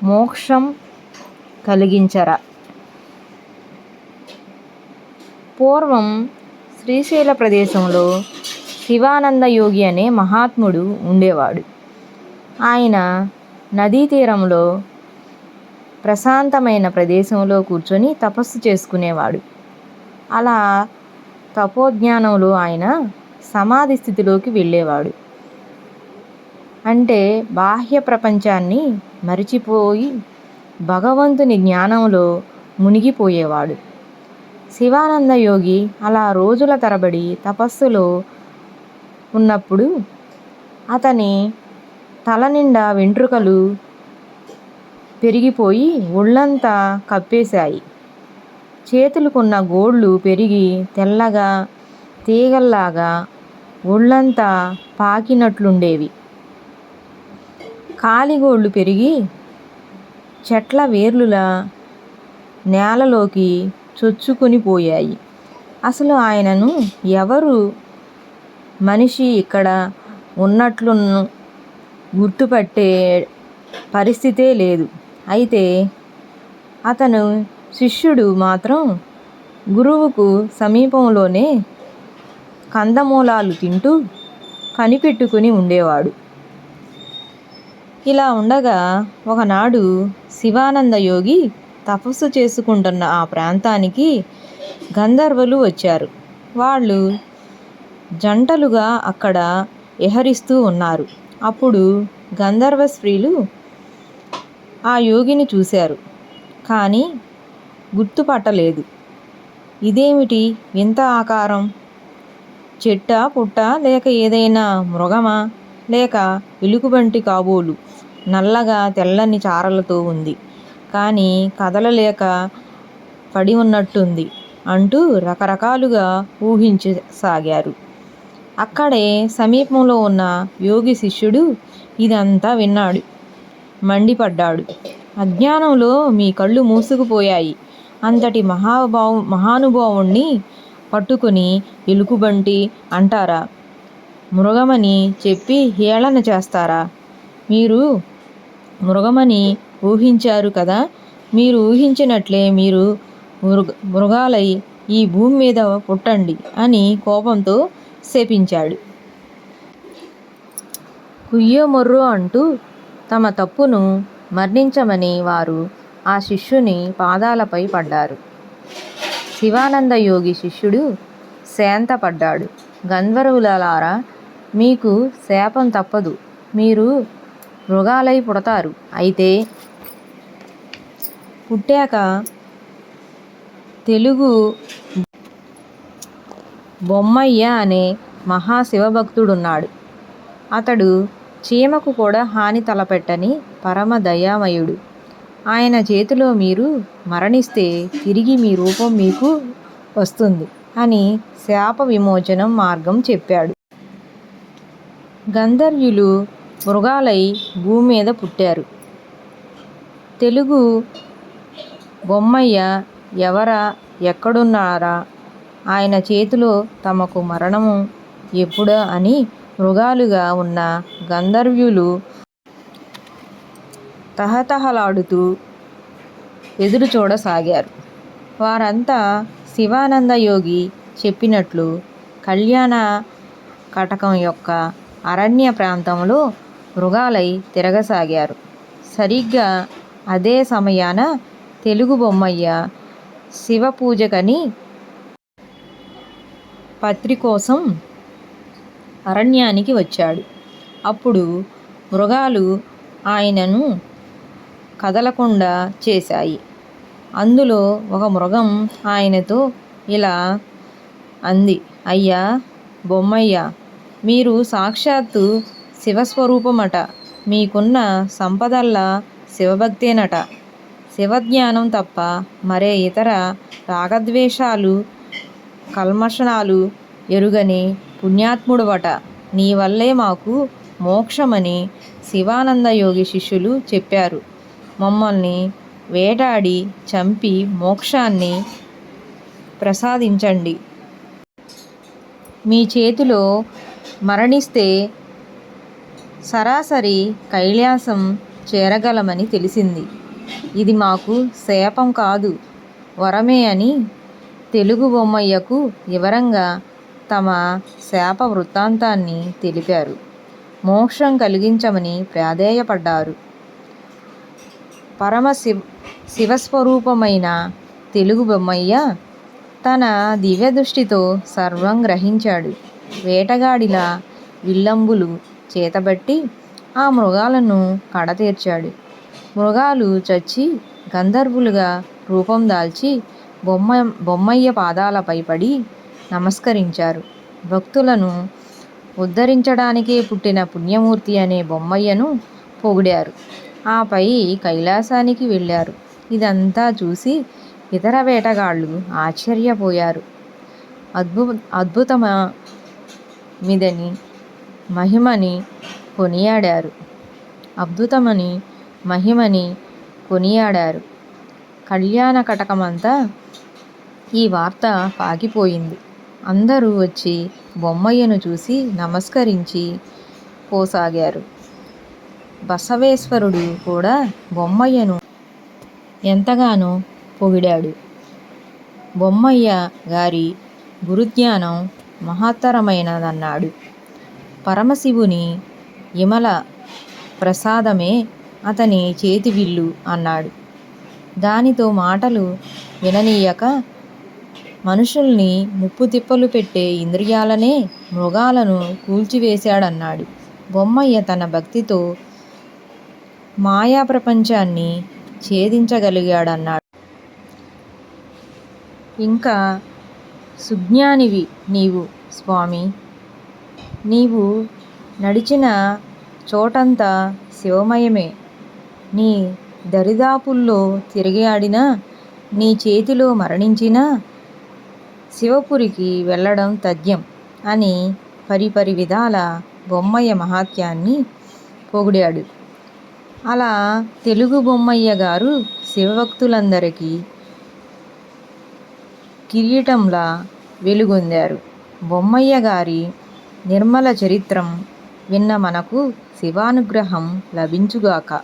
మోక్షం కలిగించరా. పూర్వం శ్రీశైల ప్రదేశంలో శివానంద యోగి అనే మహాత్ముడు ఉండేవాడు. ఆయన నదీ తీరంలో ప్రశాంతమైన ప్రదేశంలో కూర్చొని తపస్సు చేసుకునేవాడు. అలా తపోజ్ఞానంలో ఆయన సమాధి స్థితిలోకి వెళ్ళేవాడు. అంటే బాహ్య ప్రపంచాన్ని మరిచిపోయి భగవంతుని జ్ఞానంలో మునిగిపోయేవాడు. శివానంద యోగి అలా రోజుల తరబడి తపస్సులో ఉన్నప్పుడు అతని తల నిండా వెంట్రుకలు పెరిగిపోయి ఒళ్ళంతా కప్పేశాయి. చేతులకున్న గోళ్ళు పెరిగి తెల్లగా తీగల్లాగా ఒళ్ళంతా పాకినట్లుండేవి. కాలిగోళ్ళు పెరిగి చెట్ల వేర్లులా నేలలోకి చొచ్చుకొని పోయాయి. అసలు ఆయనను ఎవరు మనిషి ఇక్కడ ఉన్నట్లు గుర్తుపట్టే పరిస్థితే లేదు. అయితే అతను శిష్యుడు మాత్రం గురువుకు సమీపంలోనే కందమూలాలు తింటూ కనిపెట్టుకుని ఉండేవాడు. ఇలా ఉండగా ఒకనాడు శివానంద యోగి తపస్సు చేసుకుంటున్న ఆ ప్రాంతానికి గంధర్వులు వచ్చారు. వాళ్ళు జంటలుగా అక్కడ విహరిస్తూ ఉన్నారు. అప్పుడు గంధర్వ స్త్రీలు ఆ యోగిని చూశారు, కానీ గుర్తుపట్టలేదు. ఇదేమిటి వింత ఆకారం? చెట్టా పుట్టా, లేక ఏదైనా మృగమా, లేక ఎలుగుబంటి కాబోలు నల్లగా తెల్లని చారలతో ఉంది, కానీ కదలలేక పడి ఉన్నట్టుంది అంటూ రకరకాలుగా ఊహించసాగారు. అక్కడే సమీపంలో ఉన్న యోగి శిష్యుడు ఇదంతా విన్నాడు. మండిపడ్డాడు. అజ్ఞానంలో మీ కళ్ళు మూసుకుపోయాయి. అంతటి మహానుభావుణ్ణి పట్టుకుని ఎలుగుబంటి అంటారా? మృగమని చెప్పి హేళన చేస్తారా? మీరు మృగమని ఊహించారు కదా, మీరు ఊహించినట్లే మీరు మృగాలై ఈ భూమి మీద పుట్టండి అని కోపంతో శపించాడు. కుయ్యో మొర్రో అంటూ తమ తప్పును మన్నించమని వారు ఆ శిష్యుని పాదాలపై పడ్డారు. శివానంద యోగి శిష్యుడు శాంతపడ్డాడు. గంధర్వులారా, మీకు శాపం తప్పదు. మీరు మృగాలై పుడతారు. అయితే పుట్టాక తెలుగు బొమ్మయ్య అనే మహాశివభక్తుడున్నాడు. అతడు చీమకు కూడా హాని తలపెట్టని పరమ దయామయుడు. ఆయన చేతిలో మీరు మరణిస్తే తిరిగి మీ రూపం మీకు వస్తుంది అని శాప విమోచనం మార్గం చెప్పాడు. గంధర్వులు మృగాలై భూమి మీద పుట్టారు. తెలుగు బొమ్మయ్య ఎవరా, ఎక్కడున్నారా, ఆయన చేతిలో తమకు మరణము ఎప్పుడా అని మృగాలుగా ఉన్న గంధర్వులు తహతహలాడుతూ ఎదురు చూడసాగారు. వారంతా శివానంద యోగి చెప్పినట్లు కళ్యాణ కటకం యొక్క అరణ్య ప్రాంతంలో మృగాలై తిరగసాగారు. సరిగ్గా అదే సమయాన తెలుగు బొమ్మయ్య శివపూజకని పత్రి కోసం అరణ్యానికి వచ్చాడు. అప్పుడు మృగాలు ఆయనను కదలకుండా చేశాయి. అందులో ఒక మృగం ఆయనతో ఇలా అంది, అయ్యా బొమ్మయ్య, మీరు సాక్షాత్తు శివస్వరూపమట. మీకున్న సంపదల్లా శివభక్తేనట. శివజ్ఞానం తప్ప మరే ఇతర రాగద్వేషాలు కల్మషాలు ఎరుగని పుణ్యాత్ముడువట. నీ వల్లే మాకు మోక్షమని శివానంద యోగి శిష్యులు చెప్పారు. మమ్మల్ని వేటాడి చంపి మోక్షాన్ని ప్రసాదించండి. మీ చేతిలో మరణిస్తే సరాసరి కైలాసం చేరగలమని తెలిసింది. ఇది మాకు శాపం కాదు, వరమే అని తెలుగు బొమ్మయ్యకు వివరంగా తమ శాప వృత్తాంతాన్ని తెలిపారు. మోక్షం కలిగించమని ప్రాధేయపడ్డారు. శివస్వరూపమైన తెలుగు బొమ్మయ్య తన దివ్యదృష్టితో సర్వం గ్రహించాడు. వేటగాడిలా విల్లంబులు చేతబట్టి ఆ మృగాలను కడతీర్చాడు. మృగాలు చచ్చి గంధర్వులుగా రూపం దాల్చి బొమ్మయ్య పాదాలపై పడి నమస్కరించారు. భక్తులను ఉద్ధరించడానికే పుట్టిన పుణ్యమూర్తి అనే బొమ్మయ్యను పొగిడారు. ఆపై కైలాసానికి వెళ్ళారు. ఇదంతా చూసి ఇతర వేటగాళ్ళు ఆశ్చర్యపోయారు. అద్భుతమిదని మహిమని కొనియాడారు. కళ్యాణ కటకమంతా ఈ వార్త పాకిపోయింది. అందరూ వచ్చి బొమ్మయ్యను చూసి నమస్కరించి పోసాగారు. బసవేశ్వరుడు కూడా బొమ్మయ్యను ఎంతగానో పొగిడాడు. బొమ్మయ్య గారి గురుజ్ఞానం మహత్తరమైనదన్నాడు. పరమశివుని ఇమల ప్రసాదమే అతని చేతి విల్లు అన్నాడు. దానితో మాటలు విననీయక మనుషుల్ని ముప్పు తిప్పలు పెట్టే ఇంద్రియాలనే మృగాలను కూల్చివేశాడన్నాడు. బొమ్మయ్య తన భక్తితో మాయా ప్రపంచాన్ని ఛేదించగలిగాడన్నాడు. ఇంకా సుజ్ఞానివి నీవు స్వామి. నీవు నడిచిన చోటంతా శివమయమే. నీ దరిదాపుల్లో తిరిగాడినా, నీ చేతిలో మరణించినా శివపురికి వెళ్ళడం తథ్యం అని పరిపరి విధాల బొమ్మయ్య మహాత్యాన్ని పొగిడాడు. అలా తెలుగు బొమ్మయ్య గారు శివభక్తులందరికీ కిరీటంలా వెలుగొందారు. బొమ్మయ్య గారి నిర్మల చరిత్రం విన్న మనకు శివానుగ్రహం లభించుగాక.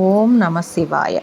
ఓం నమః శివాయ.